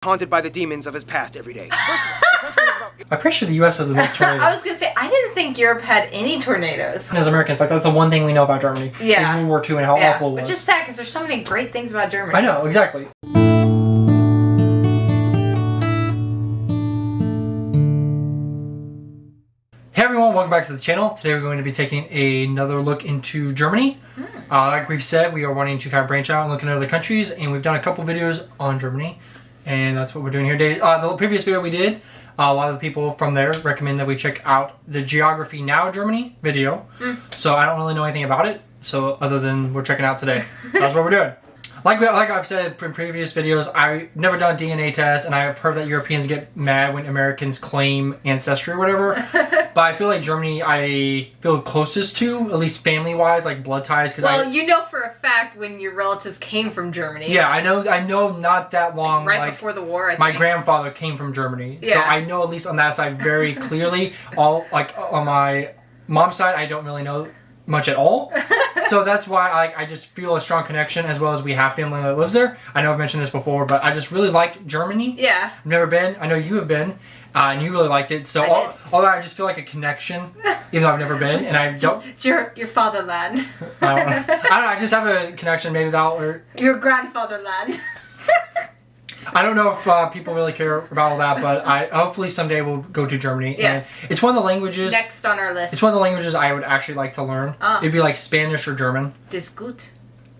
haunted by the demons of his past every day. I'm pretty sure the U.S. has the most tornadoes. I was gonna say, I didn't think Europe had any tornadoes. As Americans, like that's the one thing we know about Germany. Yeah. Is World War II and how awful it was. Which is sad because there's so many great things about Germany. I know, exactly. Hey everyone, welcome back to the channel. Today we're going to be taking another look into Germany. Like we've said, we are wanting to kind of branch out and look at other countries, and we've done a couple videos on Germany, and that's what we're doing here today. The previous video we did, a lot of the people from there recommend that we check out the Geography Now Germany video. So I don't really know anything about it, so other than we're checking out today. So that's what we're doing. Like I've said in previous videos, I've never done a DNA test, and I've heard that Europeans get mad when Americans claim ancestry or whatever. But I feel like Germany, I feel closest to, at least family-wise, like blood ties. Well, you know for a fact when your relatives came from Germany. Yeah, I know not that long. Right before the war, I think. My grandfather came from Germany. Yeah. So I know at least on that side very clearly. On my mom's side, I don't really know much at all. So that's why I just feel a strong connection, as well as we have family that lives there. I know I've mentioned this before, but I just really like Germany. Yeah. I've never been. I know you have been, and you really liked it. So all that, I just feel like a connection, even though I've never been, and I don't. It's your fatherland. I don't know. I just have a connection, maybe that, or your grandfatherland. I don't know if people really care about all that, but hopefully someday we'll go to Germany. Yes. And it's one of the languages. Next on our list. It's one of the languages I would actually like to learn. It'd be like Spanish or German. Das gut.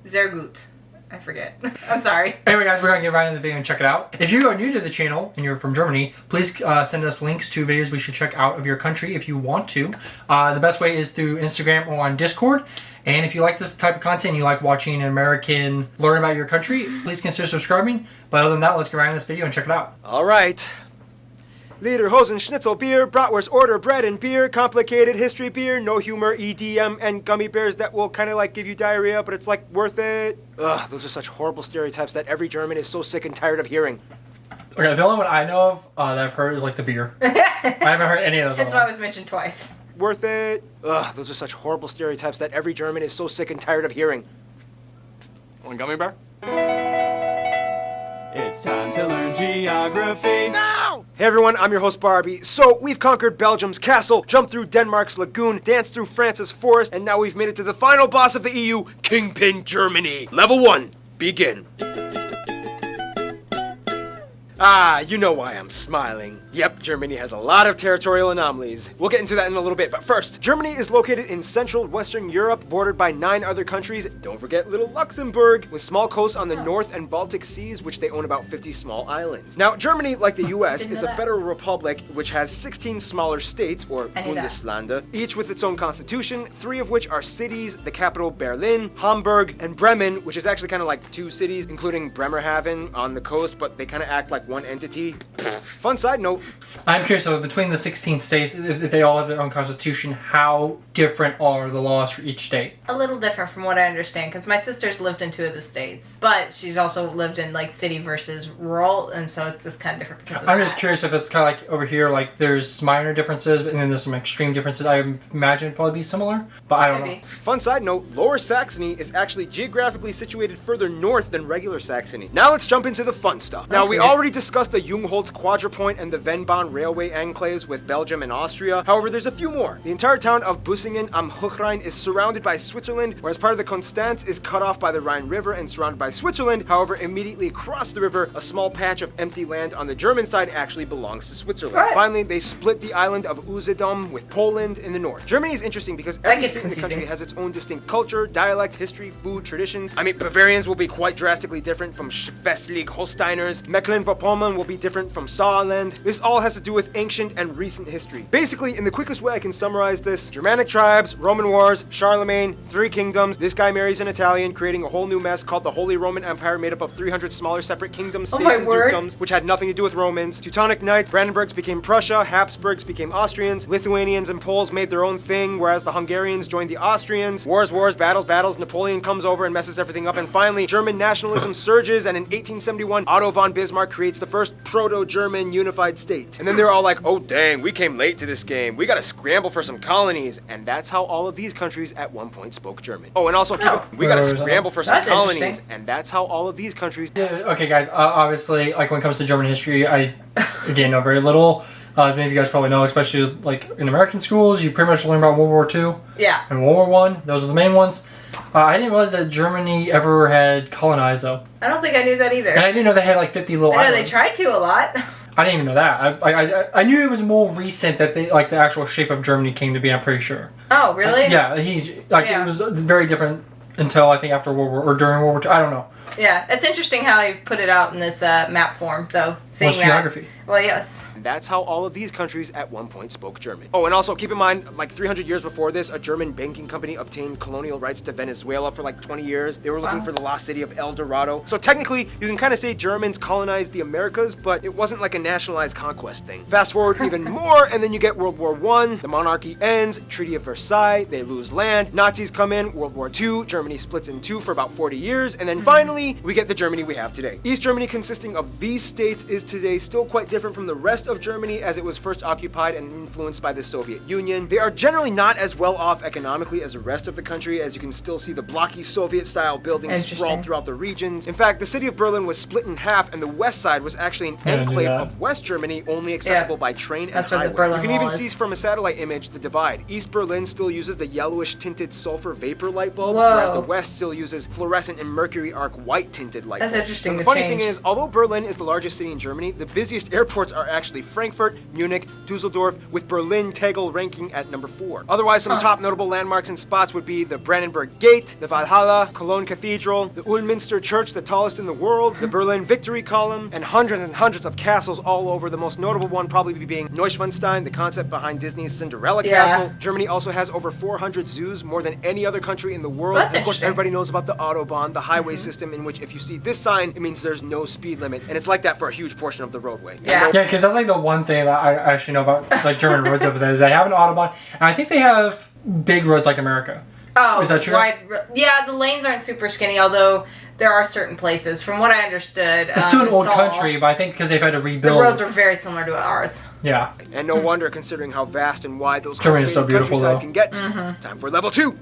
Sehr gut. I forget. I'm sorry. Anyway, guys, we're going to get right into the video and check it out. If you are new to the channel and you're from Germany, please send us links to videos we should check out of your country if you want to. The best way is through Instagram or on Discord. And if you like this type of content, you like watching an American learn about your country, please consider subscribing. But other than that, let's get right into this video and check it out. All right. Lederhosen, Schnitzel beer, Bratwurst order, bread and beer, complicated history beer, no humor, EDM, and gummy bears that will kind of like give you diarrhea, but it's like worth it. Ugh, those are such horrible stereotypes that every German is so sick and tired of hearing. Okay, the only one I know of that I've heard is like the beer. I haven't heard any of those. That's why it was mentioned twice. Worth it. Ugh, those are such horrible stereotypes that every German is so sick and tired of hearing. One gummy bear? It's time to learn geography. No! Hey everyone, I'm your host Barbie. So, we've conquered Belgium's castle, jumped through Denmark's lagoon, danced through France's forest, and now we've made it to the final boss of the EU, Kingpin Germany. Level 1, begin. You know why I'm smiling. Yep, Germany has a lot of territorial anomalies. We'll get into that in a little bit, but first, Germany is located in central Western Europe, bordered by 9 other countries. Don't forget little Luxembourg, with small coasts on the North and Baltic Seas, which they own about 50 small islands. Now, Germany, like the US, is a federal republic which has 16 smaller states, or Bundesländer, each with its own constitution, 3 of which are cities, the capital Berlin, Hamburg, and Bremen, which is actually kind of like 2 cities, including Bremerhaven on the coast, but they kind of act like one entity. Fun side note. I'm curious, so between the 16 states, if they all have their own constitution, how different are the laws for each state? A little different from what I understand, because my sister's lived in 2 of the states, but she's also lived in like city versus rural, and so it's just kind of different because of I'm just curious if it's kind of like over here, like there's minor differences, and then there's some extreme differences. I imagine it'd probably be similar, but I don't know. Fun side note, Lower Saxony is actually geographically situated further north than regular Saxony. Now let's jump into the fun stuff. Now, we already discussed the Jungholz Quadrupoint and the Vennbahn railway enclaves with Belgium and Austria. However, there's a few more. The entire town of Bussingen am Hochrhein is surrounded by Switzerland, whereas part of the Konstanz is cut off by the Rhine River and surrounded by Switzerland. However, immediately across the river, a small patch of empty land on the German side actually belongs to Switzerland. Right. Finally, they split the island of Usedom with Poland in the north. Germany is interesting because every state in the country has its own distinct culture, dialect, history, food, traditions. I mean, Bavarians will be quite drastically different from Schleswig-Holsteiners. Mecklenburg-Vorpommern will be different from Saarland. This all has to do with ancient and recent history. Basically, in the quickest way I can summarize this, Germanic tribes, Roman wars, Charlemagne, 3 kingdoms, this guy marries an Italian, creating a whole new mess called the Holy Roman Empire, made up of 300 smaller separate kingdoms, states, and dukedoms, which had nothing to do with Romans. Teutonic Knights, Brandenburgs became Prussia, Habsburgs became Austrians, Lithuanians and Poles made their own thing, whereas the Hungarians joined the Austrians. Wars, battles, Napoleon comes over and messes everything up, and finally, German nationalism surges, and in 1871, Otto von Bismarck creates the first proto-German unified state. And then they're all like, oh dang, we came late to this game. We gotta scramble for some colonies. And that's how all of these countries at one point spoke German. Oh, and also, we gotta scramble for some That's colonies. interesting. And that's how all of these countries... Yeah, okay, guys. Obviously, like when it comes to German history, I again know very little. As many of you guys probably know, especially like in American schools, you pretty much learn about World War II Yeah. and World War One. Those are the main ones. I didn't realize that Germany ever had colonized though, I don't think I knew that either. and I didn't know they had like 50 little I know they islands. tried to a lot. I didn't even know that. I knew it was more recent that they like the actual shape of Germany came to be. I'm pretty sure. Oh, really? Yeah, it was very different until I think after World War or during World War II. I don't know. Yeah. It's interesting how they put it out in this map form, though. Seeing What's that. geography? Well, yes. That's how all of these countries at one point spoke German. Oh, and also keep in mind, like 300 years before this, a German banking company obtained colonial rights to Venezuela for like 20 years. They were looking for the lost city of El Dorado. So technically, you can kind of say Germans colonized the Americas, but it wasn't like a nationalized conquest thing. Fast forward even more, and then you get World War I, the monarchy ends, Treaty of Versailles, they lose land, Nazis come in, World War II, Germany splits in two for about 40 years, and then finally, we get the Germany we have today. East Germany, consisting of these states, is today still quite different from the rest of Germany as it was first occupied and influenced by the Soviet Union. They are generally not as well off economically as the rest of the country, as you can still see the blocky Soviet-style buildings Interesting. sprawled throughout the regions. In fact, the city of Berlin was split in half, and the west side was actually an I knew enclave that. of West Germany, only accessible by train and That's where the highway. Berlin You can Wall even is. see from a satellite image the divide. East Berlin still uses the yellowish tinted sulfur vapor light bulbs, Whoa. whereas the west still uses fluorescent and mercury arc white tinted light That's bulbs. interesting, And the the funny thing change. is, although Berlin is the largest city in Germany, the busiest airports are actually Frankfurt, Munich, Dusseldorf, with Berlin Tegel ranking at number 4. Otherwise, some top notable landmarks and spots would be the Brandenburg Gate, the Valhalla, Cologne Cathedral, the Ulminster Church, the tallest in the world, the Berlin Victory Column, and hundreds of castles all over. The most notable one probably being Neuschwanstein, the concept behind Disney's Cinderella Yeah. Castle. Germany also has over 400 zoos, more than any other country in the world. That's And of course, interesting. everybody knows about the Autobahn, the highway system in which if you see this sign, it means there's no speed limit, and it's like that for a huge portion of the roadway. Yeah. Yeah, because that's like the one thing that I actually know about like German roads over there is they have an autobahn, and I think they have big roads like America. Oh, Is that true? Yeah, the lanes aren't super skinny, although there are certain places. From what I understood, It's still an in old Seoul, country, but I think because they've had to The rebuild. roads were very similar to ours. Yeah. And no wonder, considering how vast and wide those Germany is so cultivated beautiful, countrysides though. can get. Time for level 2.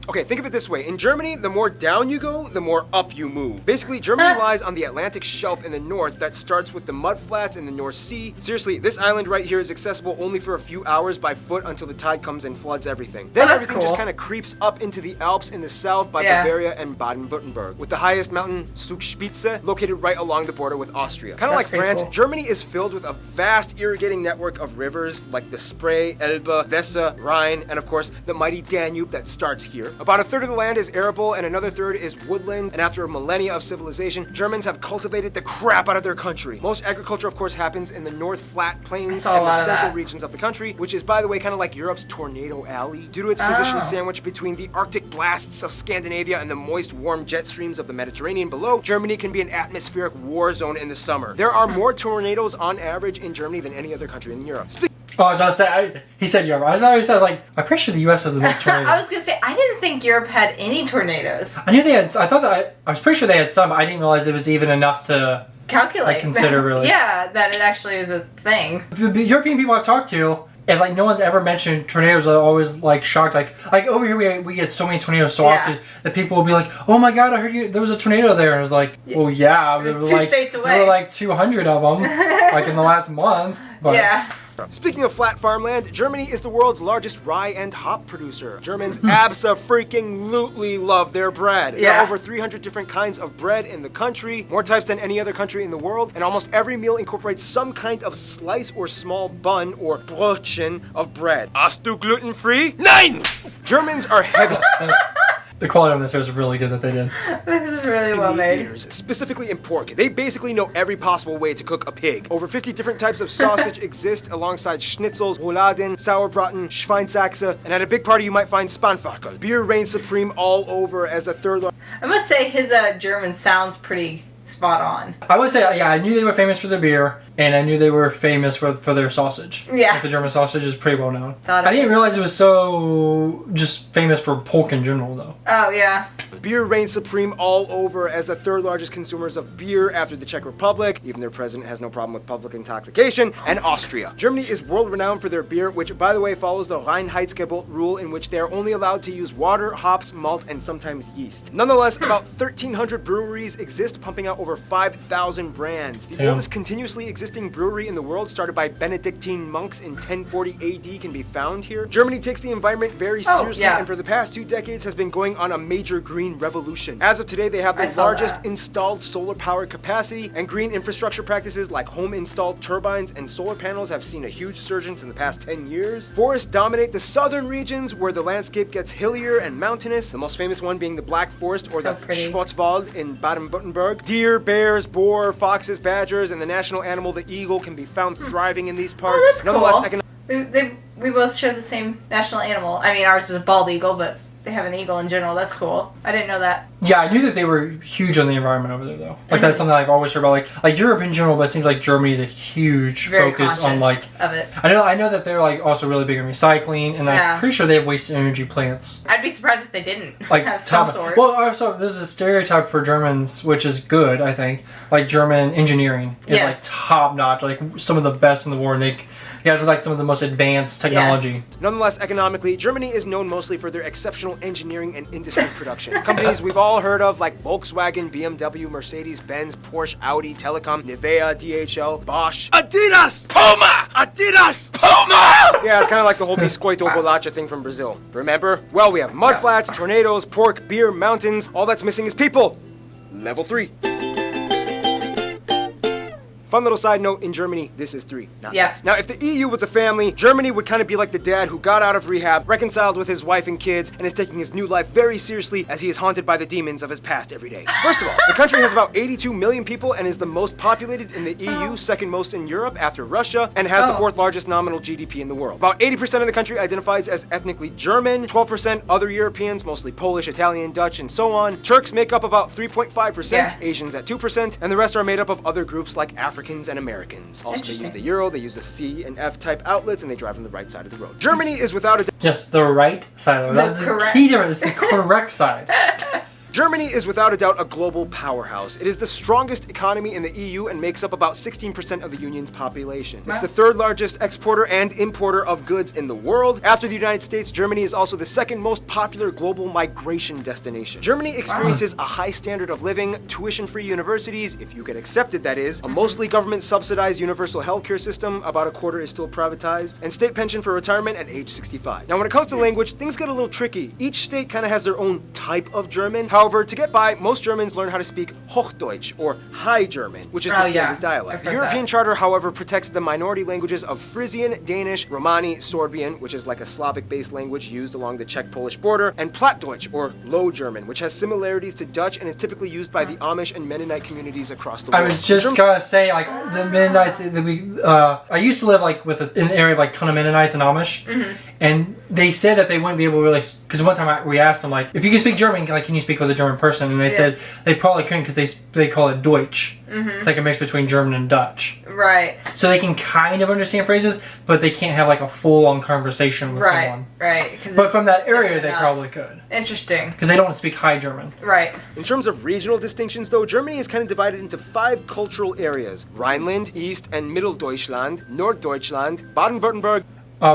Okay, think of it this way. In Germany, the more down you go, the more up you move. Basically, Germany lies on the Atlantic shelf in the north that starts with the mudflats in the North Sea. Seriously, this island right here is accessible only for a few hours by foot until the tide comes and floods everything. Then Oh, that's everything just cool. kind of creeps up into the Alps in the south by Yeah. Bavaria and Baden-Württemberg, with the highest mountain, Zugspitze, located right along the border with Austria. Kind of like That's pretty France, cool. Germany is filled with a vast irrigating network of rivers like the Spree, Elbe, Weser, Rhine, and of course the mighty Danube that starts here. About a third of the land is arable and another third is woodland, and after a millennia of civilization, Germans have cultivated the crap out of their country. Most agriculture, of course, happens in the North Flat Plains saw a and the lot of central that. regions of the country, which is, by the way, kind of like Europe's Tornado Alley. Due to its position Oh. sandwiched between the Arctic blasts of Scandinavia and the moist, warm jet streams of the Mediterranean below, Germany can be an atmospheric war zone in the summer. There are more tornadoes on average in Germany than any other country in Europe. Oh, I was gonna say, he said Europe. I was like, I'm pretty sure the U.S. has the most tornadoes. I was gonna say, I didn't think Europe had any tornadoes. I knew they had. I thought that I was pretty sure they had some, but I didn't realize it was even enough to Calculate. like consider really. Yeah, that it actually is a thing. The European people I've talked to, if like no one's ever mentioned tornadoes, they're always like shocked. Like over here we get so many tornadoes so Yeah. often that people will be like, "Oh my God, I heard there was a tornado there," and I was like, "Well, yeah, It was there were 2 like states there away. were like 200 of them like in the last month." But Yeah. Speaking of flat farmland, Germany is the world's largest rye and hop producer. Germans abso-freaking-lutely love their bread. There Yeah. are over 300 different kinds of bread in the country, more types than any other country in the world, and almost every meal incorporates some kind of slice or small bun or Brötchen of bread. Hast du gluten-free? Nein! Germans are heavy the quality on this was really good that they did. This is really well meat made. eaters, specifically in pork. They basically know every possible way to cook a pig. Over 50 different types of sausage exist alongside schnitzels, rouladen, sauerbraten, Schweinsachse, and at a big party you might find Spanferkel. Beer reigns supreme all over as the third I must say his German sounds pretty spot on. I would say, yeah, I knew they were famous for their beer. And I knew they were famous for their sausage. Yeah. Like the German sausage is pretty well known. Thought I of didn't it. realize it was so just famous for pork in general, though. Oh, yeah. Beer reigns supreme all over as the third largest consumers of beer after the Czech Republic. Even their president has no problem with public intoxication. And Austria. Germany is world renowned for their beer, which, by the way, follows the Reinheitsgebot rule in which they are only allowed to use water, hops, malt, and sometimes yeast. Nonetheless, about 1,300 breweries exist, pumping out over 5,000 brands. The Damn. oldest continuously existing brewery in the world, started by Benedictine monks in 1040 AD, can be found here. Germany takes the environment very seriously, yeah. and for the past 2 decades has been going on a major green revolution. As of today, they have I the saw largest that. installed solar power capacity, and green infrastructure practices like home installed turbines and solar panels have seen a huge surge in the past 10 years. Forests dominate the southern regions where the landscape gets hillier and mountainous, the most famous one being the Black Forest or So the pretty. Schwarzwald in Baden-Württemberg. Deer, bears, boar, foxes, badgers, and the national animal, the eagle, can be found thriving in these parts. Oh, that's Nonetheless, cool. We both share the same national animal. I mean, ours is a bald eagle, but they have an eagle in general. That's cool. I didn't know that. Yeah, I knew that they were huge on the environment over there, though. Like that's something I've always heard about, like Europe in general. But it seems like Germany is a huge Very focus conscious on like. of it. I know that they're like also really big on recycling, and Yeah. I'm pretty sure they have waste energy plants. I'd be surprised if they didn't Like have some top. sort. Well, also there's a stereotype for Germans, which is good, I think. Like German engineering is Yes. like top notch, like some of the best in the world. And they have like some of the most advanced technology. Nonetheless, economically, Germany is known mostly for their exceptional engineering and industry production. Companies we've all heard of like Volkswagen, BMW, Mercedes-Benz, Porsche, Audi, Telecom, Nivea, DHL, Bosch, Adidas, Puma, Adidas, Puma! Yeah, it's kind of like the whole Biscoito Bolacha thing from Brazil. Remember? Well, we have mudflats, tornadoes, pork, beer, mountains. All that's missing is people. Level 3. Fun little side note, in Germany, this is 3, not Yeah. less. Now, if the EU was a family, Germany would kind of be like the dad who got out of rehab, reconciled with his wife and kids, and is taking his new life very seriously as he is haunted by the demons of his past every day. First of all, the country has about 82 million people and is the most populated in the EU, second most in Europe after Russia, and has the 4th largest nominal GDP in the world. About 80% of the country identifies as ethnically German, 12% other Europeans, mostly Polish, Italian, Dutch, and so on. Turks make up about 3.5%, Yeah. Asians at 2%, and the rest are made up of other groups like Africans and Americans. Also, they use Interesting. the euro, they use the C and F type outlets, and they drive on the right side of the road. Germany is without a doubt. Yes, the right side of it. The That's the correct. key difference. It's the correct side. Germany is without a doubt a global powerhouse. It is the strongest economy in the EU and makes up about 16% of the Union's population. It's the 3rd largest exporter and importer of goods in the world. After the United States, Germany is also the 2nd most popular global migration destination. Germany experiences a high standard of living, tuition-free universities, if you get accepted that is, a mostly government-subsidized universal healthcare system, about a quarter is still privatized, and state pension for retirement at age 65. Now when it comes to language, things get a little tricky. Each state kind of has their own type of German. However, to get by, most Germans learn how to speak Hochdeutsch, or High German, which is the Oh, standard yeah. dialect. I've The heard European that. Charter, however, protects the minority languages of Frisian, Danish, Romani, Sorbian, which is like a Slavic-based language used along the Czech-Polish border, and Plattdeutsch, or Low German, which has similarities to Dutch and is typically used by the Amish and Mennonite communities across the I world. was just gonna say, like, the Mennonites that I used to live like in an area of like ton of Mennonites and Amish, and they said that they wouldn't be able to really, because one time we asked them like, if you can speak German, like, can you speak with a German person? And they said they probably couldn't because they call it Deutsch. It's like a mix between German and Dutch, Right. so they can kind of understand phrases, but they can't have like a full-on conversation with Right. someone. Right. But from that area, they enough. probably could, Interesting. because they don't speak High German. Right. In terms of regional distinctions, though, Germany is kind of divided into 5 cultural areas: Rhineland, East and Mitteldeutschland, Norddeutschland, Baden-Württemberg.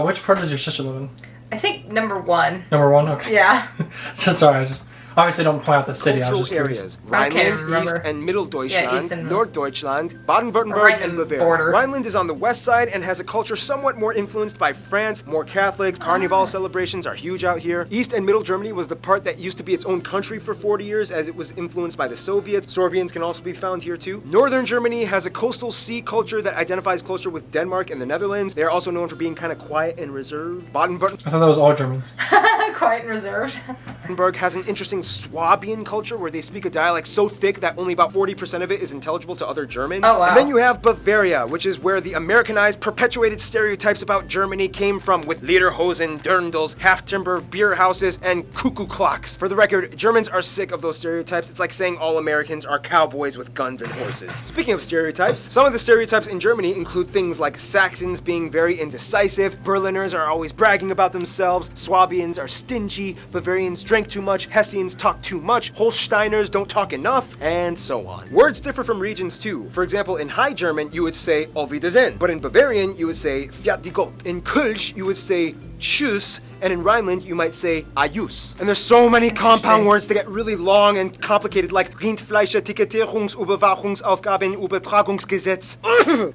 Which part does your sister live in? I think number 1. Number 1? Okay. Yeah. So sorry, I just obviously don't point out the city. I was Cultural just curious. areas: I can't Rhineland, remember. East and Mitteldeutschland, Yeah, East and Norddeutschland, Baden-Württemberg, Rhineland and Bavaria. border. Rhineland is on the west side and has a culture somewhat more influenced by France, more Catholics. Carnival celebrations are huge out here. East and Middle Germany was the part that used to be its own country for 40 years as it was influenced by the Soviets. Sorbians can also be found here too. Northern Germany has a coastal sea culture that identifies closer with Denmark and the Netherlands. They are also known for being kind of quiet and reserved. Baden-Württemberg I thought that was all Germans. quiet and reserved. Brandenburg has an interesting Swabian culture where they speak a dialect so thick that only about 40% of it is intelligible to other Germans. Oh, wow. And then you have Bavaria, which is where the Americanized, perpetuated stereotypes about Germany came from, with lederhosen, dirndls, half-timber, beer houses, and cuckoo clocks. For the record, Germans are sick of those stereotypes. It's like saying all Americans are cowboys with guns and horses. Speaking of stereotypes, some of the stereotypes in Germany include things like Saxons being very indecisive, Berliners are always bragging about themselves, Swabians are stingy, Bavarians drink too much, Hessians talk too much, Holsteiners don't talk enough, and so on. Words differ from regions too. For example, in High German, you would say Auf Wiedersehen, but in Bavarian, you would say Fiat die Gott. In Kölsch, you would say Tschüss, and in Rhineland, you might say Ajus. And there's so many compound words that get really long and complicated, like Rindfleischetikettierungsüberwachungsaufgaben Übertragungsgesetz.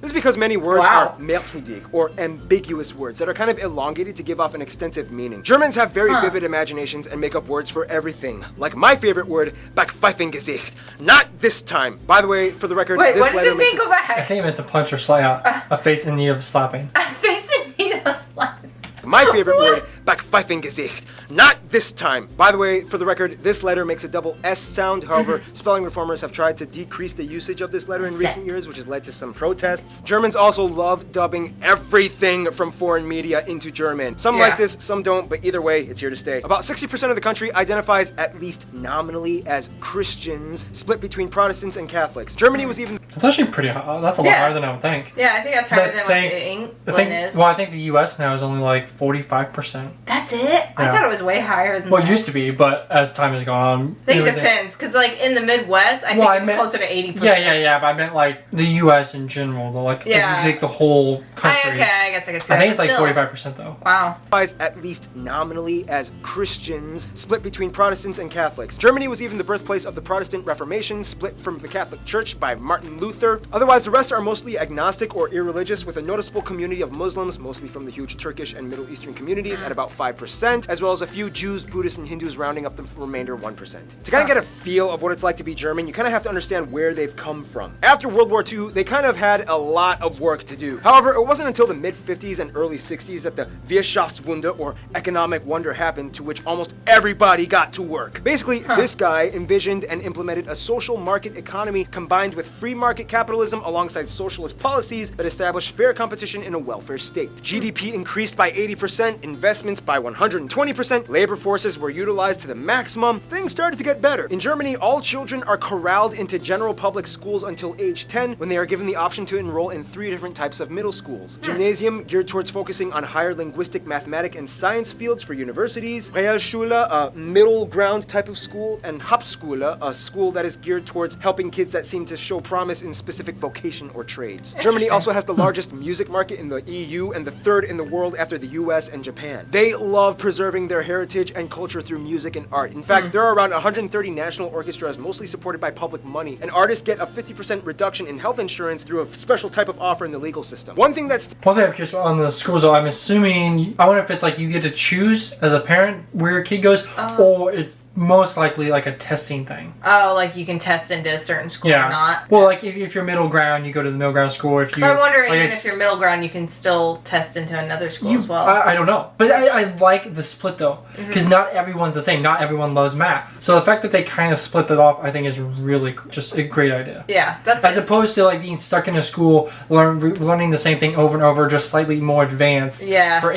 This is because many words are mehrdeutig, or ambiguous words, that are kind of elongated to give off an extensive meaning. Germans have very vivid imaginations and make up words for everything. Like my favorite word, Backpfeifengesicht. Not this time. By the way, for the record, Wait, this what letter did makes it go I back? think I meant to punch or slap out. A face in need of slapping. Face in need of slapping. my favorite word, Backpfeifengesicht. Not this time. By the way, for the record, this letter makes a double S sound. However, spelling reformers have tried to decrease the usage of this letter in recent years, which has led to some protests. Germans also love dubbing everything from foreign media into German. Some like this, some don't, but either way, it's here to stay. About 60% of the country identifies, at least nominally, as Christians, split between Protestants and Catholics. Germany was even... That's actually pretty high. That's a lot higher than I would think. Yeah, I think that's higher than what England is. Well, I think the U.S. now is only like 45%. That's it? I thought it was way higher than Well, that. it used to be, but as time has gone on... I think it depends, because like in the Midwest, I think it's closer to 80%. Yeah, but I meant like the U.S. in general. Like, if you take the whole country... I guess I can see I that. think it's like 45% though. Wow. at least nominally as Christians, split between Protestants and Catholics. Germany was even the birthplace of the Protestant Reformation, split from the Catholic Church by Martin Luther. Otherwise, the rest are mostly agnostic or irreligious, with a noticeable community of Muslims, mostly from the huge Turkish and Middle Eastern communities, at about 5%, as well as a few Jews, Buddhists, and Hindus rounding up the remainder 1%. To kind of get a feel of what it's like to be German, you kind of have to understand where they've come from. After World War II, they kind of had a lot of work to do. However, it wasn't until the mid-50s and early 60s that the Wirtschaftswunder, or economic wonder, happened, to which almost everybody got to work. Basically, this guy envisioned and implemented a social market economy combined with free market capitalism alongside socialist policies that established fair competition in a welfare state. GDP increased by 80%, investments by 120%, labor forces were utilized to the maximum. Things started to get better. In Germany, all children are corralled into general public schools until age 10, when they are given the option to enroll in 3 different types of middle schools. Gymnasium, geared towards focusing on higher linguistic, mathematic, and science fields for universities. Realschule, a middle ground type of school. And Hauptschule, a school that is geared towards helping kids that seem to show promise in specific vocation or trades. Germany also has the largest music market in the EU and the 3rd in the world after the US and Japan. They love preserving their heritage and culture through music and art. In fact, there are around 130 national orchestras, mostly supported by public money, and artists get a 50% reduction in health insurance through a special type of offer in the legal system. One thing I'm curious about on the schools, though, I'm assuming, I wonder if it's like you get to choose as a parent where your kid goes, or it's most likely like a testing thing. Oh, like you can test into a certain school or not? Well, like if you're middle ground, you go to the middle ground school. If you, I wonder, like, even if you're middle ground, you can still test into another school as well. I don't know. But I like the split though, because not everyone's the same. Not everyone loves math. So the fact that they kind of split that off, I think, is really just a great idea. Yeah, that's as opposed to like being stuck in a school, learning the same thing over and over, just slightly more advanced. Yeah. For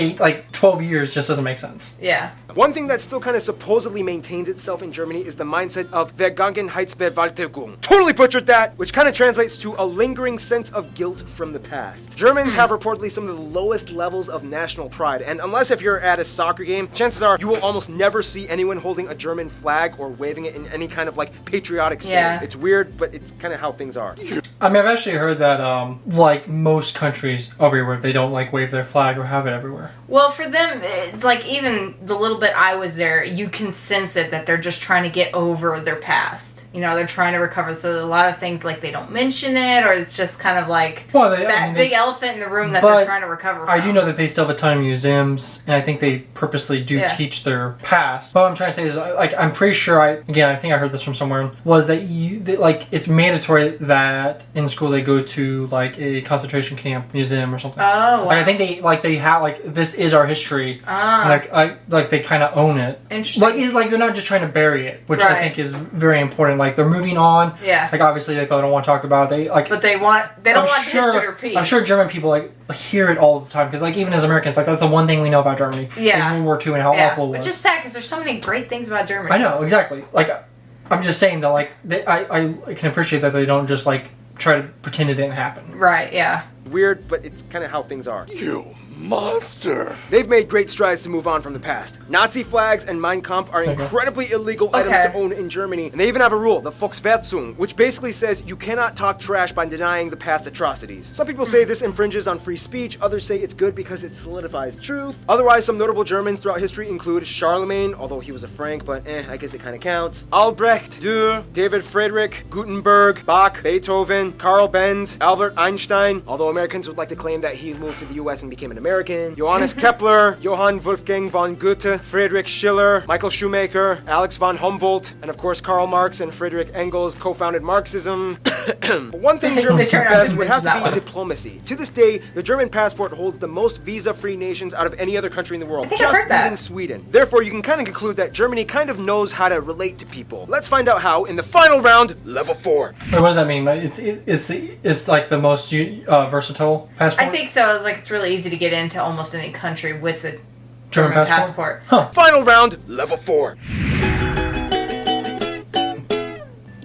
12 years, just doesn't make sense. Yeah. One thing that still kind of supposedly maintains itself in Germany is the mindset of Vergangenheitsbewältigung. Totally butchered that, which kind of translates to a lingering sense of guilt from the past. Germans have reportedly some of the lowest levels of national pride, and unless if you're at a soccer game, chances are you will almost never see anyone holding a German flag or waving it in any kind of like patriotic state. Yeah. It's weird, but it's kind of how things are. I mean, I've actually heard that like most countries everywhere, they don't like wave their flag or have it everywhere. Well, for them, like even the little bit I was there, you can sense it that they're just trying to get over their past. they're trying to recover. So a lot of things like they don't mention it, or it's just kind of like big elephant in the room that they're trying to recover from. I do know that they still have a ton of museums, and I think they purposely do teach their past. But what I'm trying to say is, like, I'm pretty sure I think I heard this from somewhere, was that it's mandatory that in school they go to like a concentration camp museum or something. Oh, wow. Like, I think they have like, this is our history. Like they kind of own it. Interesting. Like they're not just trying to bury it, which I think is very important. Like, they're moving on. Yeah. Like, obviously they probably don't want to talk about it. But they don't want history to repeat. I'm sure German people like hear it all the time, because like even as Americans, like that's the one thing we know about Germany. Yeah. Is World War II and how awful it was. Which is sad, because there's so many great things about Germany. I know, exactly. Like, I'm just saying that like I can appreciate that they don't just like try to pretend it didn't happen. Right. Yeah. Weird, but it's kind of how things are. You monster. They've made great strides to move on from the past. Nazi flags and Mein Kampf are incredibly illegal items to own in Germany, and they even have a rule, the Volksverhetzung, which basically says you cannot talk trash by denying the past atrocities. Some people say this infringes on free speech, others say it's good because it solidifies truth. Otherwise, some notable Germans throughout history include Charlemagne, although he was a Frank, but I guess it kind of counts. Albrecht, Dürer, David Friedrich, Gutenberg, Bach, Beethoven, Karl Benz, Albert Einstein, although Americans would like to claim that he moved to the US and became an American, Johannes Kepler, Johann Wolfgang von Goethe, Friedrich Schiller, Michael Schumacher, Alex von Humboldt, and of course Karl Marx and Friedrich Engels co-founded Marxism. But one thing Germans do best would have to be diplomacy. To this day, the German passport holds the most visa-free nations out of any other country in the world, just beating Sweden. Therefore, you can kind of conclude that Germany kind of knows how to relate to people. Let's find out how in the final round, level 4. Wait, what does that mean? It's like the most versatile passport? I think so. It's really easy to get into almost any country with a German passport. Huh. Final round, level 4.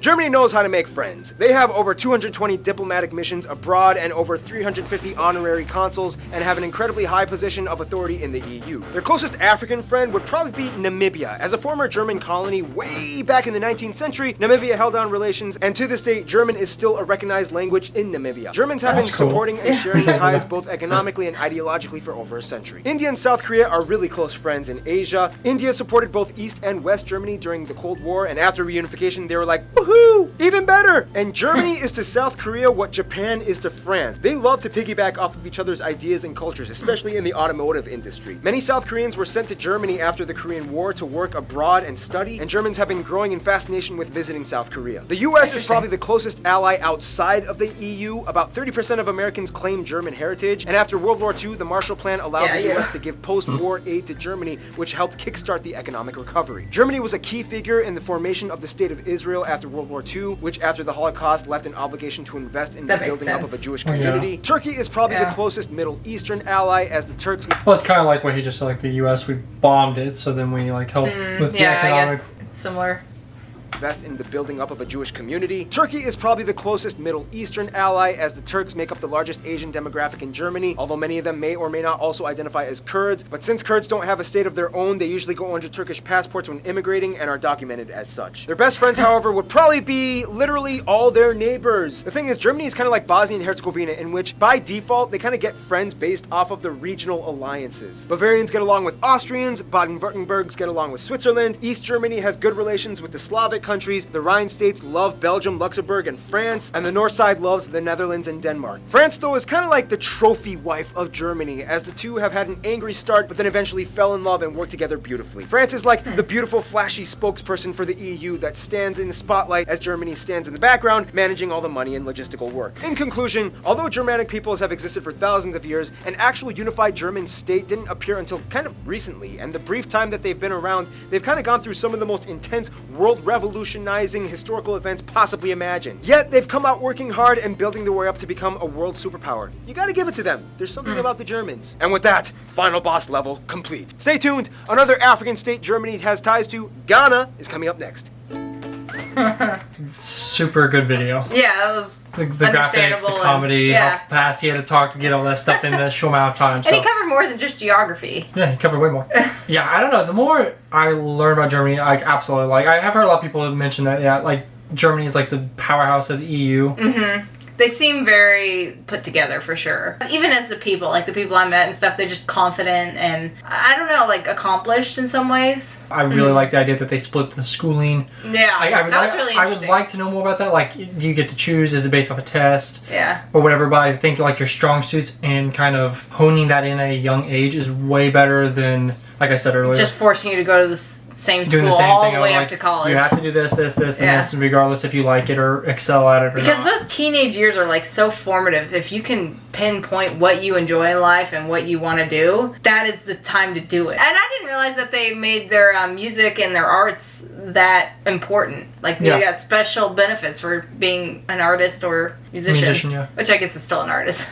Germany knows how to make friends. They have over 220 diplomatic missions abroad and over 350 honorary consuls, and have an incredibly high position of authority in the EU. Their closest African friend would probably be Namibia. As a former German colony way back in the 19th century, Namibia held on relations, and to this day, German is still a recognized language in Namibia. Germans have been supporting and sharing ties both economically and ideologically for over a century. India and South Korea are really close friends in Asia. India supported both East and West Germany during the Cold War, and after reunification, they were like, woohoo! Even better! And Germany is to South Korea what Japan is to France. They love to piggyback off of each other's ideas and cultures, especially in the automotive industry. Many South Koreans were sent to Germany after the Korean War to work abroad and study, and Germans have been growing in fascination with visiting South Korea. The US is probably the closest ally outside of the EU. About 30% of Americans claim German heritage, and after World War II, the Marshall Plan allowed the US to give post-war aid to Germany, which helped kickstart the economic recovery. Germany was a key figure in the formation of the State of Israel after World War II, which after the Holocaust left an obligation to invest in the building up of a Jewish community. Turkey is probably the closest Middle Eastern ally, as the Turks... Well, it's kind of like what he just said, like the US, we bombed it, so then we like help with the economic... I guess it's similar. invest in the building up of a Jewish community. Turkey is probably the closest Middle Eastern ally, as the Turks make up the largest Asian demographic in Germany, although many of them may or may not also identify as Kurds. But since Kurds don't have a state of their own, they usually go under Turkish passports when immigrating and are documented as such. Their best friends, however, would probably be literally all their neighbors. The thing is, Germany is kind of like Bosnia and Herzegovina, in which, by default, they kind of get friends based off of the regional alliances. Bavarians get along with Austrians, Baden-Württembergs get along with Switzerland, East Germany has good relations with the Slavic countries, the Rhine states love Belgium, Luxembourg, and France, and the North side loves the Netherlands and Denmark. France, though, is kind of like the trophy wife of Germany, as the two have had an angry start, but then eventually fell in love and worked together beautifully. France is like the beautiful, flashy spokesperson for the EU that stands in the spotlight as Germany stands in the background, managing all the money and logistical work. In conclusion, although Germanic peoples have existed for thousands of years, an actual unified German state didn't appear until kind of recently, and the brief time that they've been around, they've kind of gone through some of the most intense, world-revolutionizing historical events possibly imagined. Yet, they've come out working hard and building their way up to become a world superpower. You gotta give it to them. There's something about the Germans. And with that, final boss level complete. Stay tuned, another African state Germany has ties to, Ghana, is coming up next. Super good video. Yeah, that was The graphics, the comedy, how fast he had to talk to get all that stuff in the short amount of time. So. And he covered more than just geography. Yeah, he covered way more. Yeah, I don't know. The more I learn about Germany, I absolutely like. I have heard a lot of people mention that. Yeah, like Germany is like the powerhouse of the EU. Mm-hmm. They seem very put together for sure. Even as the people, like the people I met and stuff, they're just confident and, I don't know, like accomplished in some ways. I really like the idea that they split the schooling. Yeah, that was really I interesting. would like to know more about that. Like, do you get to choose? Is it based off a test? Yeah. Or whatever, but I think like your strong suits and kind of honing that in at a young age is way better than, like I said earlier, Just forcing you to go to the same doing school the same all thing. the of, way like, up to college. You have to do this, and Yeah. this, regardless if you like it or excel at it or Because not. those teenage years are like so formative. If you can pinpoint what you enjoy in life and what you want to do, that is the time to do it. And I didn't realize that they made their music and their arts that important. Like they Yeah. got special benefits for being an artist or musician. Yeah. Which I guess is still an artist.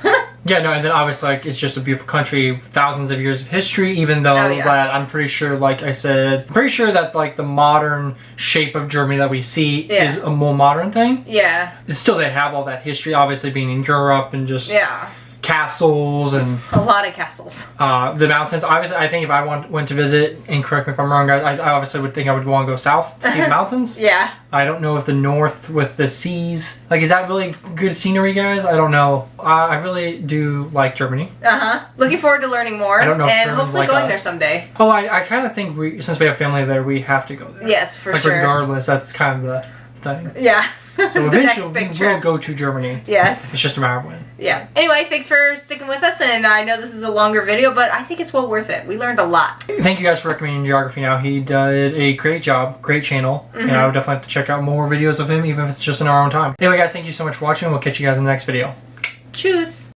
Yeah, no, and then obviously like it's just a beautiful country, thousands of years of history. Even though Oh, yeah. that I'm pretty sure, like I said, pretty sure that like the modern shape of Germany that we see Yeah. is a more modern thing. Yeah. It's still they have all that history, obviously being in Europe and just Yeah. castles and A lot of castles. the mountains. Obviously, I think if I went to visit, and correct me if I'm wrong, guys, I obviously would think I would want to go south to see the mountains. Yeah. I don't know if the north with the seas, like, is that really good scenery, guys? I don't know. I really do like Germany. Uh-huh. Looking forward to learning more. I don't know if and Germans hopefully like going us. there someday. Oh, I kind of think since we have family there, we have to go there. Yes, for like, sure. regardless, that's kind of the thing. Yeah. So The next eventually big we will trip. go to Germany. Yes. It's just a matter of when. Yeah. Anyway, thanks for sticking with us, and I know this is a longer video, but I think it's well worth it. We learned a lot. Thank you guys for recommending Geography Now. He did a great job, great channel, and I would definitely have to check out more videos of him, even if it's just in our own time. Anyway, guys, thank you so much for watching. We'll catch you guys in the next video. Tschüss.